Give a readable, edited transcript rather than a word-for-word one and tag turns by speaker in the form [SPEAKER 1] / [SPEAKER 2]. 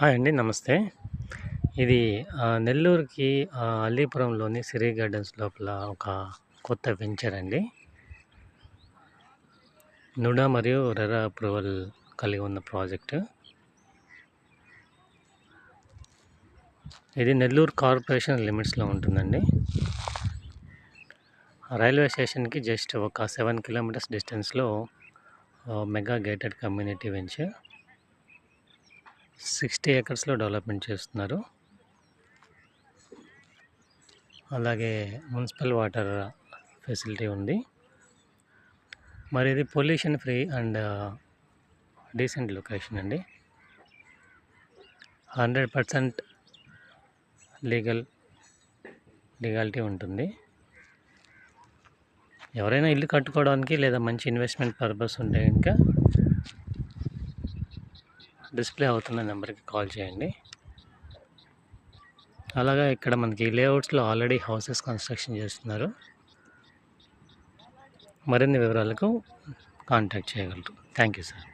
[SPEAKER 1] Hi అండి. నమస్తే. ఇది నెల్లూరుకి అల్లీపురంలోని సిరి గార్డెన్స్ లోపల ఒక కొత్త వెంచర్ అండి. నుడా మరియు రెరా అప్రూవల్ కలిగి ఉన్న ప్రాజెక్టు. ఇది నెల్లూరు కార్పొరేషన్ లిమిట్స్‌లో ఉంటుందండి. రైల్వే స్టేషన్‌కి జస్ట్ ఒక 7 కిలోమీటర్స్ డిస్టెన్స్‌లో మెగా గేటెడ్ కమ్యూనిటీ వెంచర్. 60 ఎకర్స్‌లో డెవలప్‌మెంట్ చేస్తున్నారు. అలాగే మున్సిపల్ వాటర్ ఫెసిలిటీ ఉంది. మరి ఇది pollution free and decent location అండి. 100% లీగాలిటీ ఉంటుంది. ఎవరైనా ఇల్లు కట్టుకోవడానికి లేదా మంచి ఇన్వెస్ట్మెంట్ పర్పస్ ఉంటే కనుక డిస్ప్లే అవుతున్న నెంబర్కి కాల్ చేయండి. అలాగా ఇక్కడ మనకి లేఅవుట్స్లో ఆల్రెడీ హౌసెస్ కన్స్ట్రక్షన్ చేస్తున్నారు. మరిన్ని వివరాలకు కాంటాక్ట్ చేయగలరు. Thank you sir.